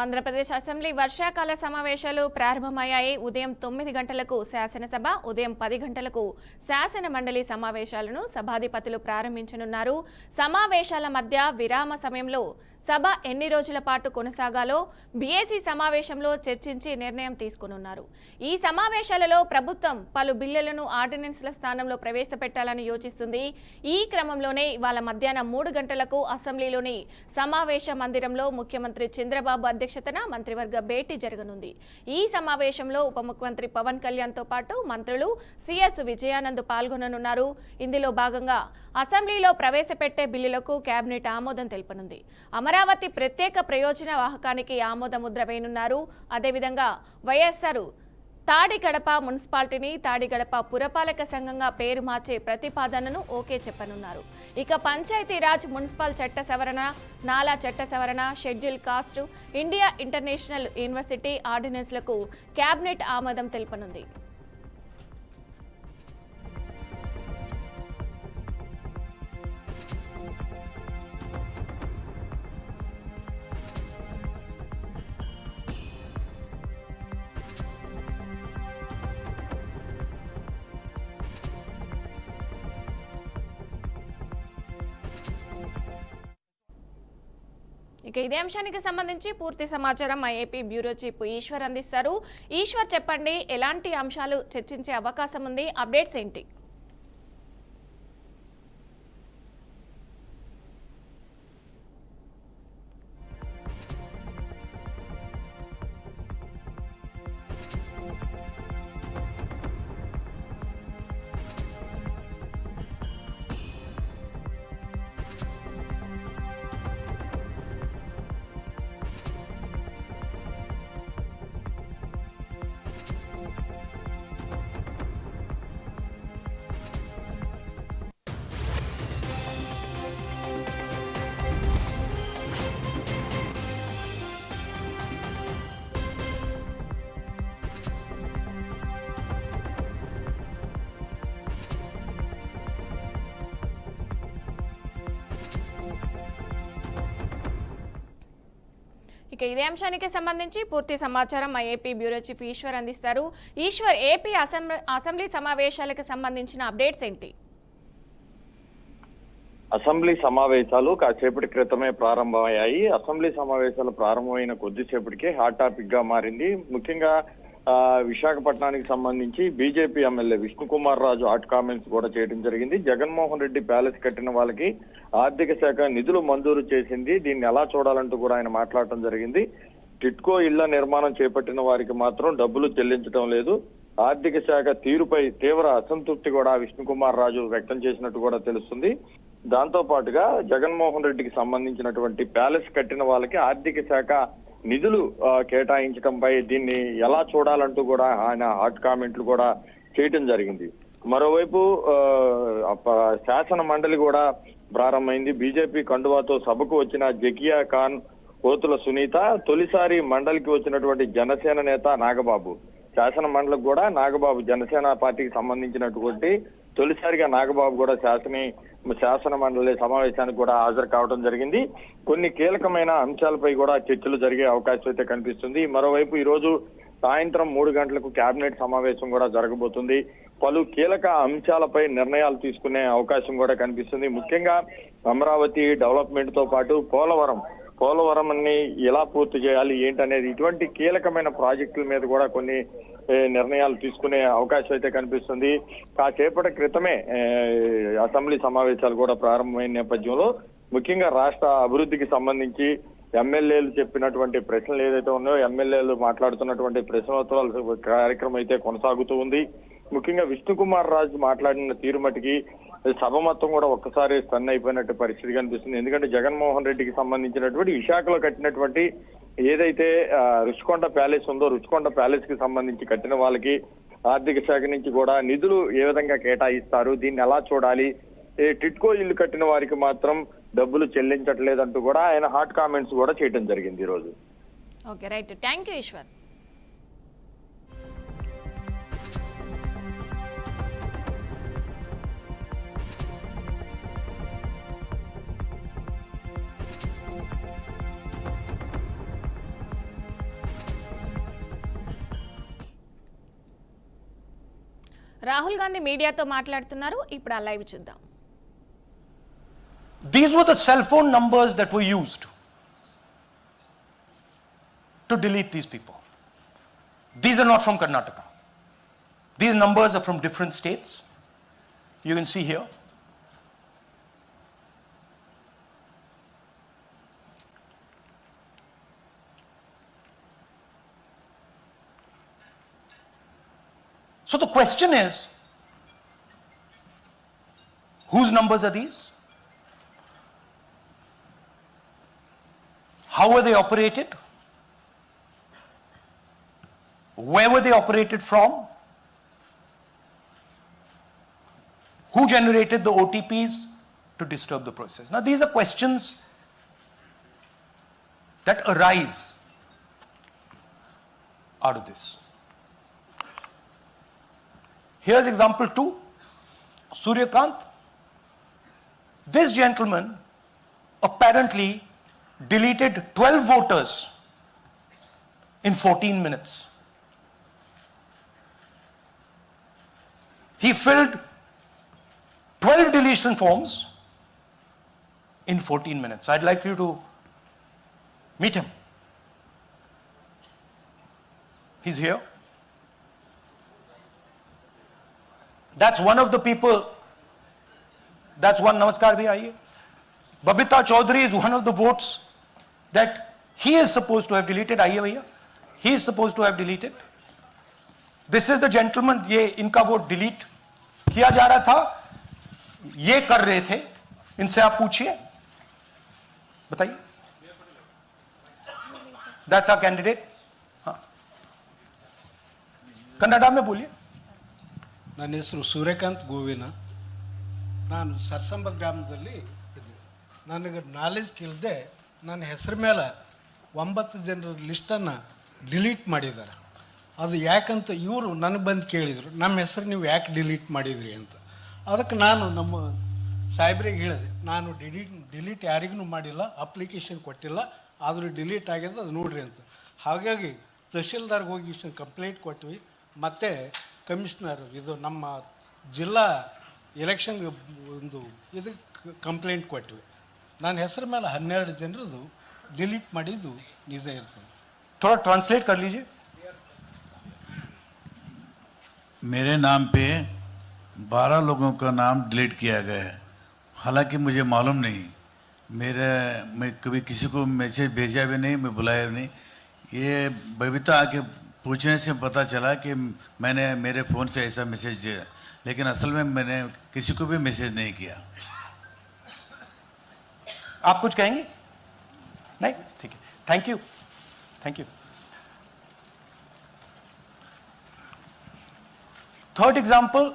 Andhra Pradesh assembly వర్షాకాల సమావేశాలు ప్రారంభమయ్యాయి. ఉదయం 9 గంటలకు శాసనసభ, ఉదయం 10 గంటలకు శాసన మండలి సమావేశాలను సభాధిపతులు ప్రారంభించనున్నారు. సమావేశాల మధ్య విరామ సమయంలో సభ ఎన్ని రోజుల పాటు కొనసాగాలో బీఏసీ సమావేశంలో చర్చించి నిర్ణయం తీసుకునున్నారు. ఈ సమావేశాలలో ప్రభుత్వం పలు బిల్లులను ఆర్డినెన్స్ల స్థానంలో ప్రవేశపెట్టాలని యోచిస్తుంది. ఈ క్రమంలోనే ఇవాళ మధ్యాహ్నం 3 గంటలకు అసెంబ్లీలోని సమావేశ మందిరంలో ముఖ్యమంత్రి చంద్రబాబు అధ్యక్షతన మంత్రివర్గ భేటీ జరగనుంది. ఈ సమావేశంలో ఉప ముఖ్యమంత్రి పవన్ కళ్యాణ్తో పాటు మంత్రులు సిఎస్ విజయానంద్ పాల్గొననున్నారు. ఇందులో భాగంగా అసెంబ్లీలో ప్రవేశపెట్టే బిల్లులకు కేబినెట్ ఆమోదం తెలుపనుంది. అమరావతి ప్రత్యేక ప్రయోజన వాహకానికి ఆమోద ముద్ర వేయనున్నారు. అదేవిధంగా వైఎస్ఆర్ తాడిగడప మున్సిపాలిటీని తాడిగడప పురపాలక సంఘంగా పేరు మార్చే ప్రతిపాదనను ఓకే చెప్పనున్నారు. ఇక పంచాయతీరాజ్, మున్సిపల్ చట్ట సవరణ, నాలా చట్ట సవరణ, schedule caste, India international university ఆర్డినెన్స్లకు కేబినెట్ ఆమోదం తెలుపనుంది. ఇక ఇదే అంశానికి సంబంధించి పూర్తి సమాచారం మా ఏపీ బ్యూరో చీఫ్ ఈశ్వర్ అందిస్తారు. ఈశ్వర్, చెప్పండి, ఎలాంటి అంశాలు చర్చించే అవకాశం ఉంది? అప్డేట్స్ ఏంటి? ఇక ఇదే అంశానికి సంబంధించి పూర్తి సమాచారం మా ఏపీ బ్యూరో చీఫ్ ఈశ్వర్ అందిస్తారు. ఈశ్వర్, ఏపీ అసెంబ్లీ సమావేశాలకు సంబంధించిన అప్డేట్స్ ఏంటి? అసెంబ్లీ సమావేశాలు కాసేపటి క్రితమే ప్రారంభమయ్యాయి. అసెంబ్లీ సమావేశాలు ప్రారంభమైన కొద్దిసేపటికే హాట్ టాపిక్ గా మారింది. ముఖ్యంగా విశాఖపట్నానికి సంబంధించి BJP MLA Vishnukumar Raju hot comments కూడా చేయడం జరిగింది. జగన్మోహన్ రెడ్డి ప్యాలెస్ కట్టిన వాళ్ళకి ఆర్థిక శాఖ నిధులు మంజూరు చేసింది, దీన్ని ఎలా చూడాలంటూ కూడా ఆయన మాట్లాడటం జరిగింది. టిట్కో ఇళ్ల నిర్మాణం చేపట్టిన వారికి మాత్రం డబ్బులు చెల్లించడం లేదు. ఆర్థిక శాఖ తీరుపై తీవ్ర అసంతృప్తి కూడా విష్ణుకుమార్ రాజు వ్యక్తం చేసినట్టు కూడా తెలుస్తుంది. దాంతో పాటుగా జగన్మోహన్ రెడ్డికి సంబంధించినటువంటి ప్యాలెస్ కట్టిన వాళ్ళకి ఆర్థిక శాఖ నిధులు కేటాయించడంపై దీన్ని ఎలా చూడాలంటూ కూడా ఆయన హాట్ కామెంట్లు కూడా చేయటం జరిగింది. మరోవైపు శాసన మండలి కూడా ప్రారంభమైంది. బీజేపీ కండువాతో సభకు వచ్చిన జకియా ఖాన్, పోతుల సునీత, తొలిసారి మండలికి వచ్చినటువంటి జనసేన నేత నాగబాబు. శాసన మండలికి కూడా నాగబాబు జనసేన పార్టీకి సంబంధించినటువంటి తొలిసారిగా నాగబాబు కూడా శాసన మండలి సమావేశానికి కూడా హాజరు కావడం జరిగింది. కొన్ని కీలకమైన అంశాలపై కూడా చర్చలు జరిగే అవకాశం అయితే కనిపిస్తుంది. మరోవైపు ఈ రోజు సాయంత్రం 3 గంటలకు కేబినెట్ సమావేశం కూడా జరగబోతుంది. పలు కీలక అంశాలపై నిర్ణయాలు తీసుకునే అవకాశం కూడా కనిపిస్తుంది. ముఖ్యంగా అమరావతి డెవలప్మెంట్ తో పాటు పోలవరం ని ఎలా పూర్తి చేయాలి ఏంటనేది, ఇటువంటి కీలకమైన ప్రాజెక్టుల మీద కూడా కొన్ని నిర్ణయాలు తీసుకునే అవకాశం అయితే కనిపిస్తుంది. కాసేపటి క్రితమే అసెంబ్లీ సమావేశాలు కూడా ప్రారంభమైన నేపథ్యంలో ముఖ్యంగా రాష్ట్ర అభివృద్ధికి సంబంధించి ఎమ్మెల్యేలు చెప్పినటువంటి ప్రశ్నలు ఏదైతే ఉన్నాయో, ఎమ్మెల్యేలు మాట్లాడుతున్నటువంటి ప్రశ్నోత్తరాల కార్యక్రమం అయితే కొనసాగుతూ ఉంది. ముఖ్యంగా విష్ణుకుమార్ రాజు మాట్లాడిన తీరు మటుకి సభ మొత్తం కూడా ఒక్కసారి స్టన్ అయిపోయినట్టు పరిస్థితి కనిపిస్తుంది. ఎందుకంటే జగన్మోహన్ రెడ్డికి సంబంధించినటువంటి విశాఖలో కట్టినటువంటి ఏదైతే రుషికొండ ప్యాలెస్ ఉందో, రుషికొండ ప్యాలెస్ కి సంబంధించి కట్టిన వాళ్ళకి ఆర్థిక శాఖ నుంచి కూడా నిధులు ఏ విధంగా కేటాయిస్తారు, దీన్ని ఎలా చూడాలి, టిట్కో ఇల్లు కట్టిన వారికి మాత్రం డబ్బులు చెల్లించట్లేదంటూ కూడా ఆయన హాట్ కామెంట్స్ కూడా చేయడం జరిగింది ఈ రోజు. Okay, right. Thank you Eshwar. Rahul Gandhi మీడియాతో మాట్లాడుతున్నారు. ఇప్పుడు ఆ లైవ్ చూద్దాం. These were the cell phone numbers that were used to delete these people. These are not from Karnataka. These numbers are from different states. You can see here. So the question is, whose numbers are these? How were they operated? Where were they operated from? Who generated the OTPs to disturb the process? Now, these are questions that arise out of this. Here's example 2. Suryakant. This gentleman apparently deleted 12 voters in 14 minutes. He filled 12 deletion forms in 14 minutes. I'd like you to meet him. He's here. That's one of the people. That's one. Namaskar bhi aiye. Babita Chaudhary is one of the votes that he is supposed to have deleted. Aiye bhaiya. He is supposed to have deleted. This is the gentleman. ये इनका vote delete किया जा रहा था, ये कर रहे थे. इनसे आप पूछिए, बताइए. That's our candidate. हाँ, कन्नड़ा में बोलिए. ನನ್ನ ಹೆಸರು ಸೂರ್ಯಕಾಂತ್ ಗೋವಿನ. ನಾನು ಸರ್ಸಂಬ ಗ್ರಾಮದಲ್ಲಿ ಇದ್ದೆ. ನನಗೆ ನಾಲೆಜ್ ಇಲ್ಲದೆ ನನ್ನ ಹೆಸರು ಮೇಲೆ 9 ಜನರ ಲಿಸ್ಟನ್ನು ಡಿಲೀಟ್ ಮಾಡಿದ್ದಾರೆ. ಅದು ಯಾಕಂತ ಇವರು ನನಗೆ ಬಂದು ಕೇಳಿದರು, ನಮ್ಮ ಹೆಸರು ನೀವು ಯಾಕೆ ಡಿಲೀಟ್ ಮಾಡಿದ್ರಿ ಅಂತ. ಅದಕ್ಕೆ ನಾನು ನಮ್ಮ ಸಾಹೇಬ್ರಿಗೆ ಹೇಳಿದೆ, ನಾನು ಡಿಲೀಟ್ ಯಾರಿಗೂ ಮಾಡಿಲ್ಲ, ಅಪ್ಲಿಕೇಶನ್ ಕೊಟ್ಟಿಲ್ಲ, ಆದರೂ ಡಿಲೀಟ್ ಆಗ್ಯದ, ಅದು ನೋಡ್ರಿ ಅಂತ. ಹಾಗಾಗಿ ತಹಶೀಲ್ದಾರ್ಗೆ ಹೋಗಿ ಕಂಪ್ಲೇಂಟ್ ಕೊಟ್ವಿ. ಮತ್ತು ಕಮಿಷನರ್ ಇದು ನಮ್ಮ ಜಿಲ್ಲಾ ಎಲೆಕ್ಷನ್ಗೆ ಒಂದು ಇದಕ್ಕೆ ಕಂಪ್ಲೇಂಟ್ ಕೊಟ್ವಿ. ನನ್ನ ಹೆಸರು ಮೇಲೆ 12 ಜನರದು ಡಿಲೀಟ್ ಮಾಡಿದ್ದು ನಿಜ ಇರ್ತದೆ. थोड़ा ट्रांसलेट कर लीजिए. मेरे नाम पे 12 लोगों का नाम डिलीट किया गया है. हालांकि मुझे मालूम नहीं, मैं कभी किसी को मैसेज भेजा भी नहीं, मैं बुलाया भी नहीं. ये बबीता आके पूछने से पता चला कि मैंने मेरे फ़ोन से ऐसा मैसेज दिया, लेकिन असल में मैंने किसी को भी मैसेज नहीं किया. आप कुछ कहेंगे? नहीं, ठीक है. Thank you, thank you. Third example,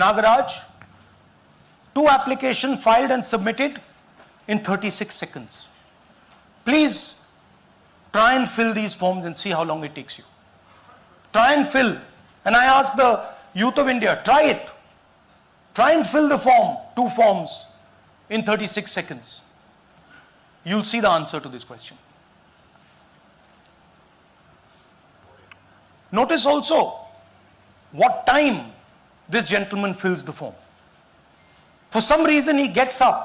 Nagaraj. 2 applications filed and submitted in 36 seconds. Please try and fill these forms and see how long it takes you. Try and fill. And I ask the youth of India, try it. Try and fill the form, 2 forms in 36 seconds. You'll see the answer to this question. Notice also what time this gentleman fills the form. For some reason he gets up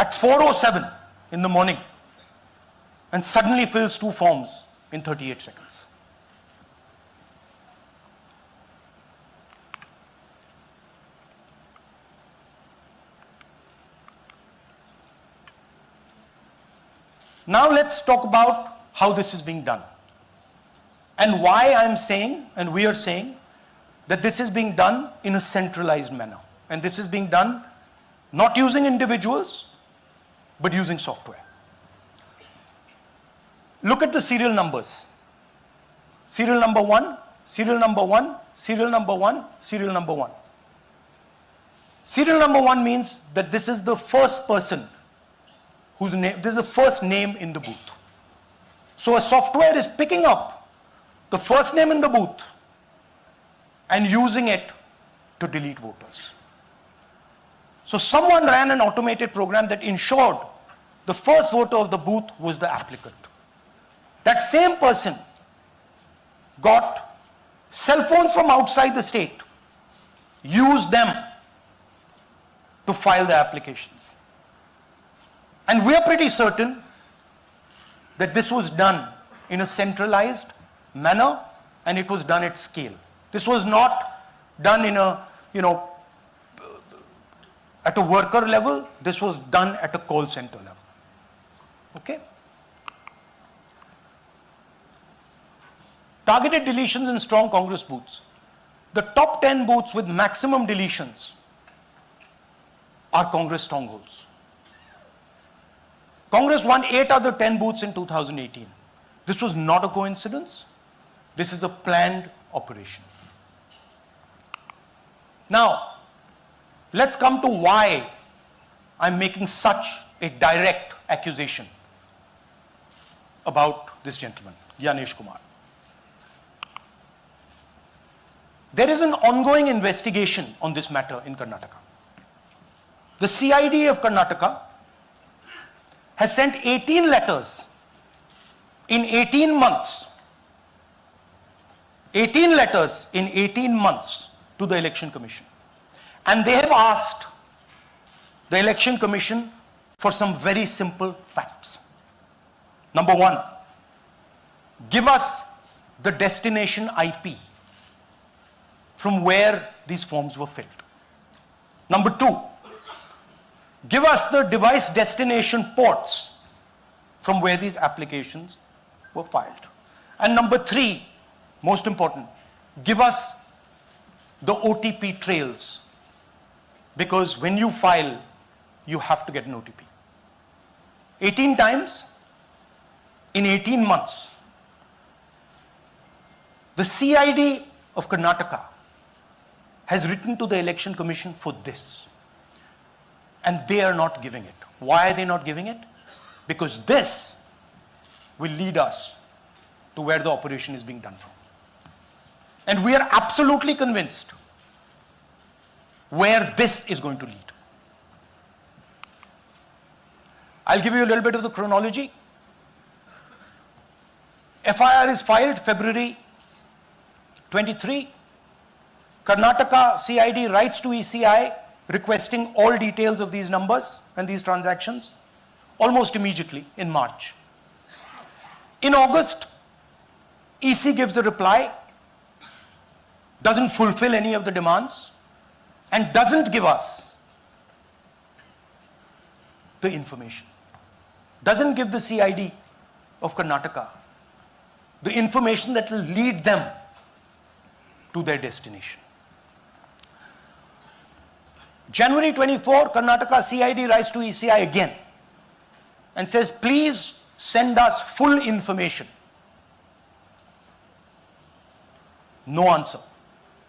at 4:07 in the morning and suddenly fills 2 forms in 38 seconds. Now let's talk about how this is being done. And why I'm saying, and we are saying, that this is being done in a centralized manner. And this is being done not using individuals, but using software. Look at the serial numbers. Serial number 1, serial number 1, serial number 1, serial number 1. Serial number 1 means that this is the first person whose name, this is the first name in the booth. So a software is picking up the first name in the booth and using it to delete voters. So someone ran an automated program that ensured the first voter of the booth was the applicant. That same person got cell phones from outside the state, use them to file the applications. And we are pretty certain that this was done in a centralized manner and it was done at scale. This was not done in a, at a worker level. This was done at a call center level. Okay? Targeted deletions in strong Congress booths. The top 10 booths with maximum deletions are Congress strongholds. Congress won 8 other 10 booths in 2018. This was not a coincidence. This is a planned operation. Now, let's come to why I'm making such a direct accusation about this gentleman, Gyanesh Kumar. There is an ongoing investigation on this matter in Karnataka. The CID of Karnataka has sent 18 letters in 18 months. 18 letters in 18 months to the Election Commission. And they have asked the Election Commission for some very simple facts. Number one, give us the destination IP from where these forms were filled. Number two, give us the device destination ports from where these applications were filed. And number three, most important, give us the OTP trails, because when you file, you have to get an OTP. 18 times in 18 months. The CID of Karnataka has written to the Election Commission for this. And they are not giving it. Why are they not giving it? Because this will lead us to where the operation is being done from. And we are absolutely convinced where this is going to lead. I'll give you a little bit of the chronology. FIR is filed February 23. Karnataka CID writes to ECI requesting all details of these numbers and these transactions almost immediately in March. In August, EC gives a reply, doesn't fulfill any of the demands, and doesn't give us the information. Doesn't give the CID of Karnataka the information that will lead them to their destination. January 24, Karnataka CID writes to ECI again and says, please send us full information. No answer.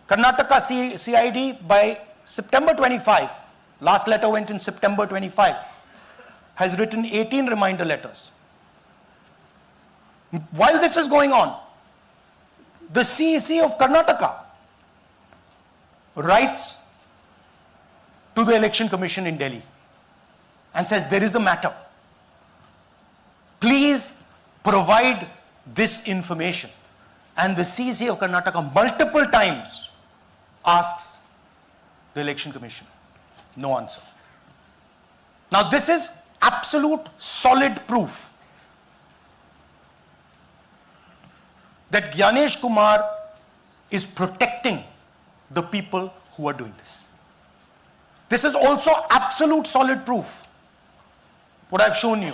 Karnataka CID by September 25, last letter went in September 25, has written 18 reminder letters. While this is going on, the CEC of Karnataka writes to the Election Commission in Delhi and says, there is a matter. Please provide this information. And the CEC of Karnataka multiple times asks the Election Commission. No answer. Now this is absolute solid proof that Gyanesh Kumar is protecting the people who are doing this. This is also absolute solid proof, what I've shown you,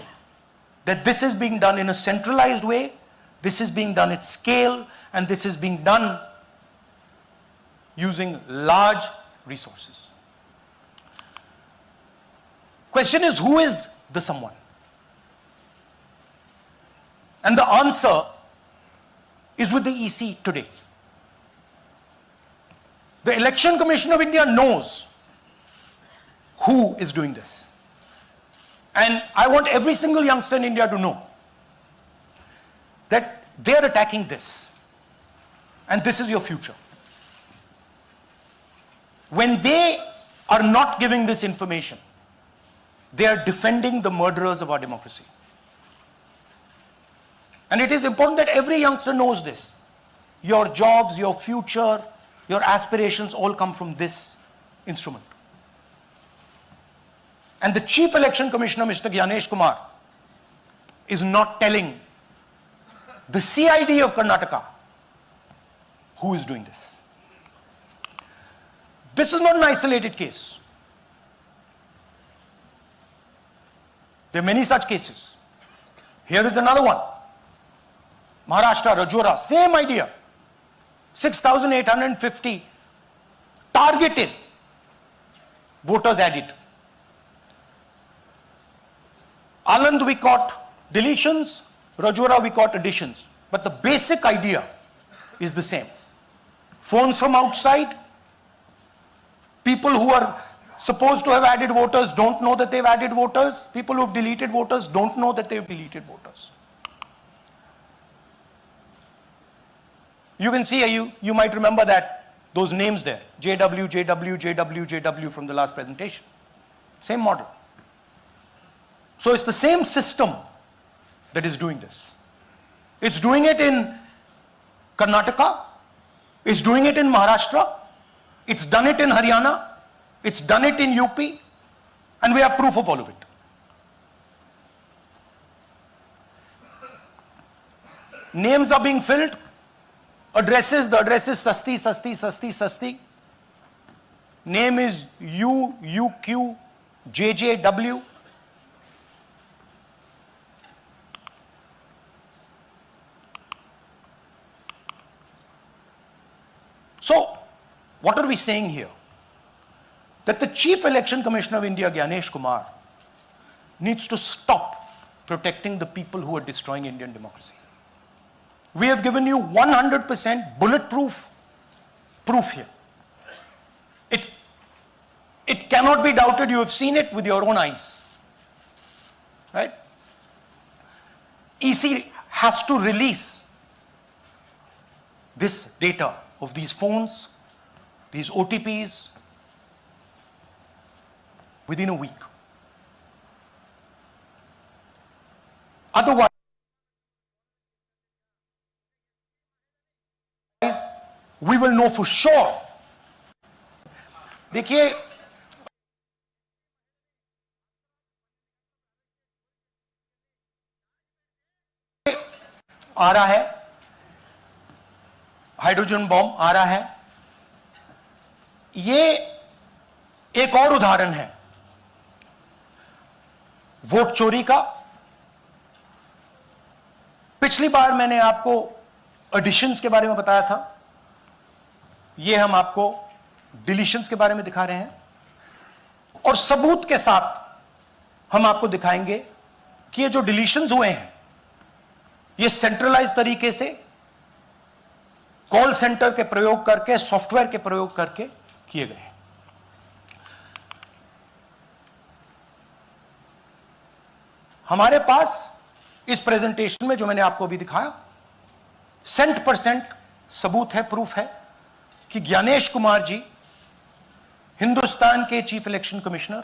that this is being done in a centralized way, this is being done at scale, and this is being done using large resources. Question is, who is the someone? And the answer is with the EC today. The Election Commission of India knows who is doing this. And I want every single youngster in India to know that they are attacking this. And this is your future. When they are not giving this information, they are defending the murderers of our democracy. And it is important that every youngster knows this. your jobs, your future, your aspirations all come from this instrument. And the Chief Election Commissioner, Mr. Gyanesh Kumar, is not telling the CID of Karnataka who is doing this. This is not an isolated case. There are many such cases. Here is another one. Maharashtra, Rajora, same idea. 6,850 targeted voters added. Anand we caught deletions, Rajora we caught additions. But the basic idea is the same. Phones from outside, people who are supposed to have added voters don't know that they've added voters. People who've deleted voters don't know that they've deleted voters. You can see, you might remember that, those names there. JW, JW, JW, JW from the last presentation. Same model. So it's the same system that is doing this. It's doing it in Karnataka. It's doing it in Maharashtra. It's done it in Haryana. It's done it in UP. And we have proof of all of it. Names are being filled. Addresses, the address is Sasti, Sasti, Sasti, Sasti. Name is UQ, JJW. So, what are we saying here? That the Chief Election Commissioner of India, Gyanesh Kumar, needs to stop protecting the people who are destroying Indian democracy. We have given you 100% bulletproof proof here. It cannot be doubted. You have seen it with your own eyes. Right? EC has to release this data of these phones, these OTPs, within a week. Otherwise, we will know for sure. देखिए, आ रहा है, hydrogen bomb आ रहा है. ये एक और उदाहरण है वोट चोरी का. पिछली बार मैंने आपको एडिशंस के बारे में बताया था. ये हम आपको डिलीशंस के बारे में दिखा रहे हैं. और सबूत के साथ हम आपको दिखाएंगे कि ये जो डिलीशंस हुए हैं ये सेंट्रलाइज तरीके से कॉल सेंटर के प्रयोग करके, सॉफ्टवेयर के प्रयोग करके किए गए हैं. हमारे पास इस प्रेजेंटेशन में जो मैंने आपको अभी दिखाया 100% सबूत है, प्रूफ है कि ज्ञानेश कुमार जी हिंदुस्तान के चीफ इलेक्शन कमिश्नर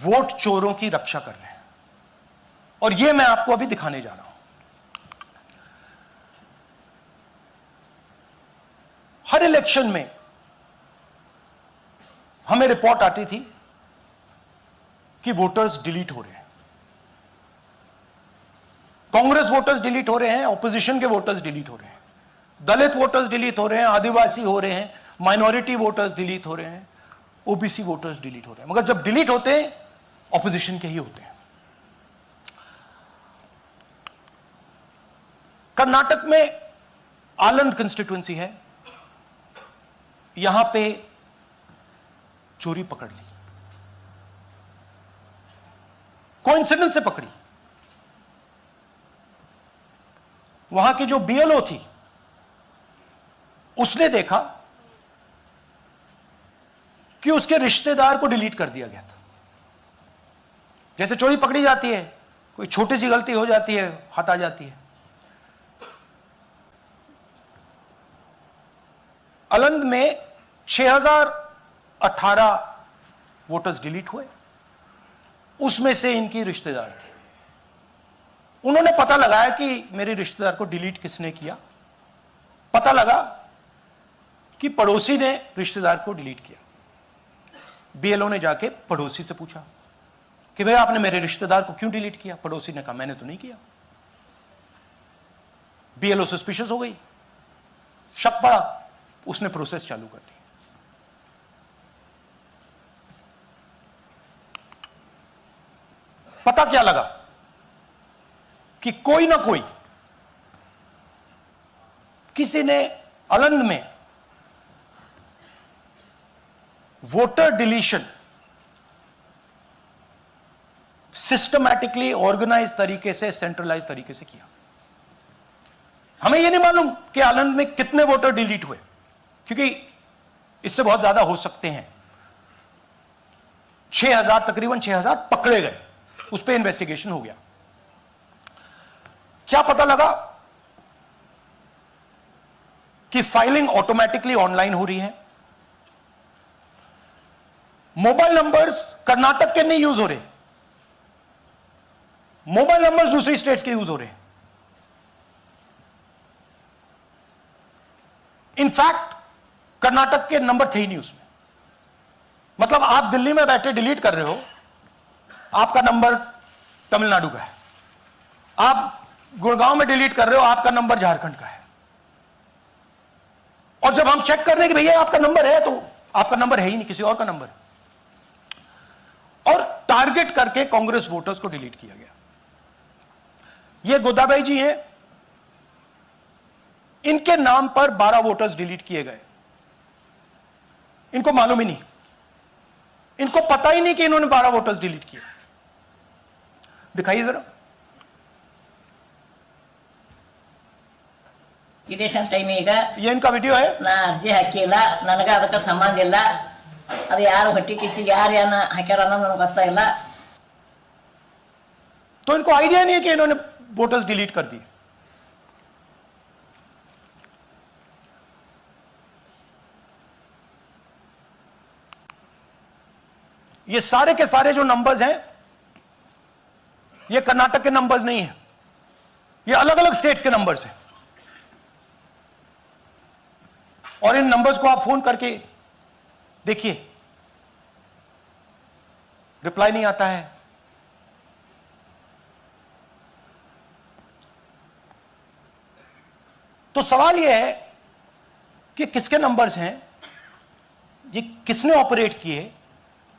वोट चोरों की रक्षा कर रहे हैं. और यह मैं आपको अभी दिखाने जा रहा हूं. हर इलेक्शन में हमें रिपोर्ट आती थी कि वोटर्स डिलीट हो रहे हैं. कांग्रेस वोटर्स डिलीट हो रहे हैं, ऑपोजिशन के वोटर्स डिलीट हो रहे हैं, दलित वोटर्स डिलीट हो रहे हैं, आदिवासी हो रहे हैं, माइनॉरिटी वोटर्स डिलीट हो रहे हैं, ओबीसी वोटर्स डिलीट हो रहे हैं. मगर जब डिलीट होते हैं ऑपोजिशन के ही होते हैं. कर्नाटक में आलंद कंस्टिट्यूएंसी है. यहां पे चोरी पकड़ ली, कोइंसिडेंस से पकड़ी. वहां की जो बीएलओ थी उसने देखा कि उसके रिश्तेदार को डिलीट कर दिया गया था. जैसे चोरी पकड़ी जाती है, कोई छोटी सी गलती हो जाती है, हाथ आ जाती है. अलंद में 6018 वोटर्स डिलीट हुए. उसमें से इनकी रिश्तेदार थी. उन्होंने पता लगाया कि मेरे रिश्तेदार को डिलीट किसने किया. पता लगा कि पड़ोसी ने रिश्तेदार को डिलीट किया। बीएलओ ने जाके पड़ोसी से पूछा कि भाई आपने मेरे रिश्तेदार को क्यों डिलीट किया? पड़ोसी ने कहा मैंने तो नहीं किया। बीएलओ सस्पिशियस हो गई, शक पड़ा, उसने प्रोसेस चालू कर दी। पता क्या लगा कि कोई ना कोई किसी ने अलंग में वोटर डिलीशन सिस्टमैटिकली ऑर्गेनाइज तरीके से, सेंट्रलाइज तरीके से किया। हमें यह नहीं मालूम कि आनंद में कितने वोटर डिलीट हुए, क्योंकि इससे बहुत ज्यादा हो सकते हैं। 6000, तकरीबन 6000 पकड़े गए, उस पर इन्वेस्टिगेशन हो गया। क्या पता लगा कि फाइलिंग ऑटोमेटिकली ऑनलाइन हो रही है। मोबाइल नंबर्स कर्नाटक के नहीं यूज हो रहे, मोबाइल नंबर्स दूसरी स्टेट्स के यूज हो रहे हैं। इनफैक्ट कर्नाटक के नंबर थे ही नहीं उसमें। मतलब आप दिल्ली में बैठे डिलीट कर रहे हो, आपका नंबर तमिलनाडु का है। आप गुड़गांव में डिलीट कर रहे हो, आपका नंबर झारखंड का है। और जब हम चेक कर रहे हैं कि भैया आपका नंबर है, तो आपका नंबर है ही नहीं, किसी और का नंबर है। और टारगेट करके कांग्रेस वोटर्स को डिलीट किया गया। ये गोदाबाई जी हैं, इनके नाम पर 12 वोटर्स डिलीट किए गए। इनको मालूम ही नहीं, इनको पता ही नहीं कि इन्होंने 12 वोटर्स डिलीट किए। दिखाइए जरा। ಇಲೆಕ್ಷನ್ ಟೈಮ್ ಈಗ ये इनका वीडियो है। ನಾ ಅರ್ಜಿ ಹಾಕಿಲ್ಲ, ನನಗ ಅದಕ್ಕೆ ಸಂಬಂಧ ಇಲ್ಲ। ಅದು ಯಾರು ಹೊಟ್ಟಿ ಕಿಚ್ಚಿ ಯಾರು ಏನ ಹಾಕ್ಯಾರ ಅನ್ನೋದು ನನಗೆ ಗೊತ್ತಾಗಿಲ್ಲ। तो इनको आइडिया नहीं है कि इन्होंने वोटर्स डिलीट कर दिए। ये सारे के सारे जो नंबर्स हैं, ये कर्नाटक के नंबर्स नहीं है, ये अलग अलग स्टेट्स के नंबर्स हैं। और इन नंबर्स को आप फोन करके देखिए, रिप्लाई नहीं आता है। तो सवाल यह है कि किसके नंबर्स हैं, ये किसने ऑपरेट किए,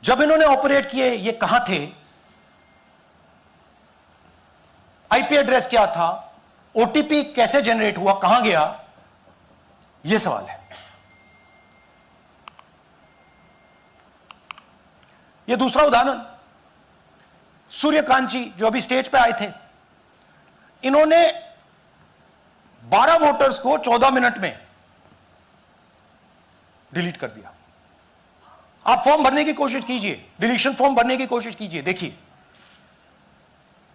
जब इन्होंने ऑपरेट किए ये कहां थे, आईपी एड्रेस क्या था, ओटीपी कैसे जनरेट हुआ, कहां गया, यह सवाल है। यह दूसरा उदाहरण, सूर्यकांत जी जो अभी स्टेज पे आए थे, इन्होंने 12 वोटर्स को 14 मिनट में डिलीट कर दिया। आप फॉर्म भरने की कोशिश कीजिए, डिलीशन फॉर्म भरने की कोशिश कीजिए, देखिए।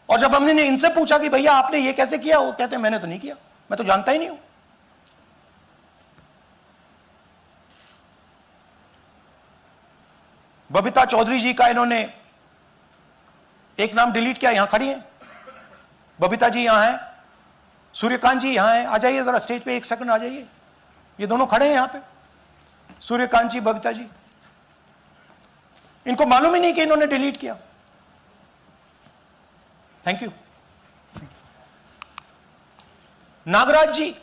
और जब हमने इनसे पूछा कि भैया आपने ये कैसे किया, वो कहते हैं मैंने तो नहीं किया, मैं तो जानता ही नहीं हूं। बबीता चौधरी जी का इन्होंने एक नाम डिलीट किया, यहां खड़ी हैं बबीता जी, यहां है, सूर्यकांत जी यहां है। आ जाइए जरा स्टेज पे, एक सेकंड आ जाइए। ये दोनों खड़े हैं यहां पे, सूर्यकांत जी, बबीता जी। इनको मालूम ही नहीं कि इन्होंने डिलीट किया। Thank you. नागराज जी,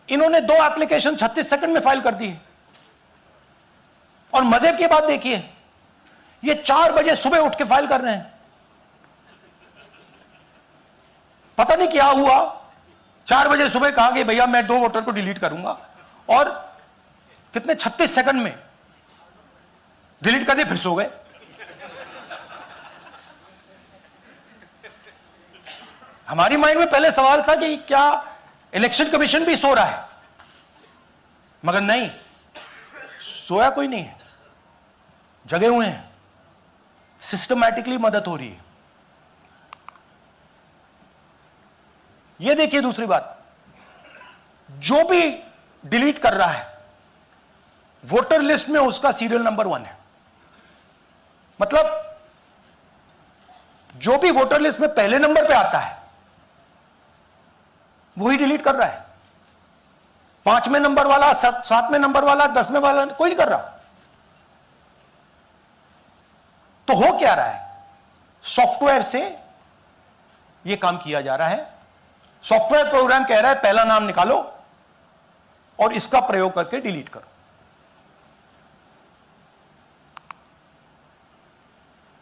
इन्होंने 2 एप्लीकेशन 36 सेकंड में फाइल कर दी है। और मजे की बात देखिए, ये 4 बजे सुबह उठ के फाइल कर रहे हैं। पता नहीं क्या हुआ, 4 बजे सुबह कहा कि भैया मैं 2 वोटर को डिलीट करूंगा, और कितने 36 सेकंड में डिलीट कर दिए, फिर सो गए। हमारी माइंड में पहले सवाल था कि क्या इलेक्शन कमीशन भी सो रहा है, मगर नहीं, सोया कोई नहीं है, जगे हुए हैं, सिस्टमैटिकली मदद हो रही है। यह देखिए दूसरी बात, जो भी डिलीट कर रहा है वोटर लिस्ट में उसका सीरियल नंबर 1 है। मतलब जो भी वोटर लिस्ट में पहले नंबर पे आता है वही डिलीट कर रहा है। 5वें नंबर वाला, 7वें नंबर वाला, 10वें वाला, कोई नहीं कर रहा। तो हो क्या रहा है? सॉफ्टवेयर से यह काम किया जा रहा है। सॉफ्टवेयर प्रोग्राम कह रहा है पहला नाम निकालो और इसका प्रयोग करके डिलीट करो।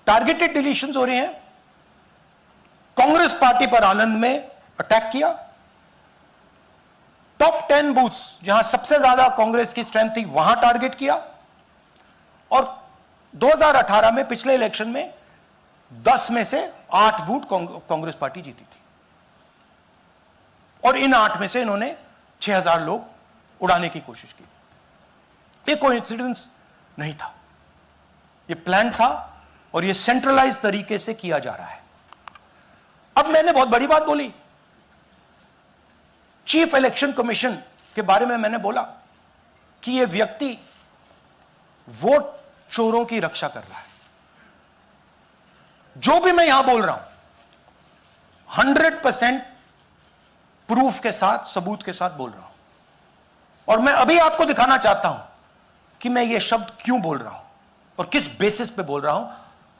टारगेटेड डिलीशंस हो रहे हैं। कांग्रेस पार्टी पर आनंद में अटैक किया। टॉप 10 बूथ्स जहां सबसे ज्यादा कांग्रेस की स्ट्रेंथ थी वहां टारगेट किया। और 2018 में पिछले इलेक्शन में 10 में से 8 बूथ कांग्रेस पार्टी जीती थी और इन 8 में से इन्होंने 6000 लोग उड़ाने की कोशिश की। ये कोइंसिडेंस नहीं था, ये प्लान था और ये सेंट्रलाइज तरीके से किया जा रहा है। अब मैंने बहुत बड़ी बात बोली। चीफ इलेक्शन कमीशन के बारे में मैंने बोला कि यह व्यक्ति वोट चोरों की रक्षा कर रहा है। जो भी मैं यहां बोल रहा हूं 100% प्रूफ के साथ, सबूत के साथ बोल रहा हूं। और मैं अभी आपको दिखाना चाहता हूं कि मैं ये शब्द क्यों बोल रहा हूं और किस बेसिस पे बोल रहा हूं।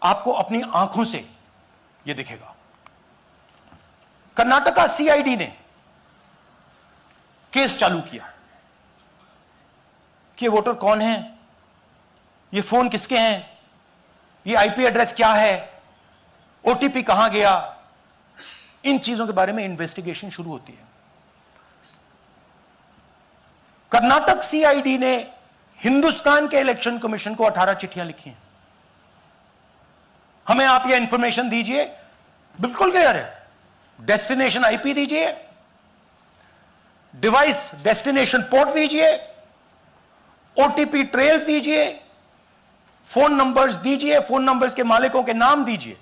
आपको अपनी आंखों से ये दिखेगा। कर्नाटका सीआईडी ने केस चालू किया कि वोटर कौन है, ये फोन किसके हैं, ये आईपी एड्रेस क्या है, ओटीपी कहां गया, इन चीजों के बारे में इन्वेस्टिगेशन शुरू होती है। कर्नाटक सीआईडी ने हिंदुस्तान के इलेक्शन कमीशन को 18 चिट्ठियां लिखी हैं। हमें आप ये इंफॉर्मेशन दीजिए, बिल्कुल क्लियर है। डेस्टिनेशन आईपी दीजिए, डिवाइस डेस्टिनेशन पोर्ट दीजिए, ओटीपी ट्रेल्स दीजिए, फोन नंबर्स दीजिए, फोन नंबर्स के मालिकों के नाम दीजिए।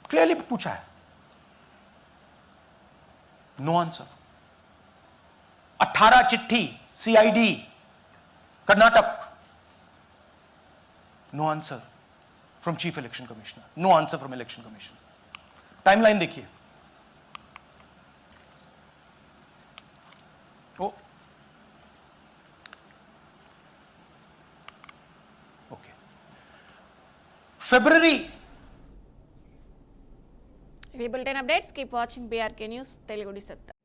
क्लियरली पूछा है, नो आंसर। 18 चिट्ठी CID Karnataka, no answer from chief election commissioner, no answer from election commission. Timeline देखिए। ओके, February ఇవి bulletin updates. Keep watching BRK news Telugu డిసెత్త.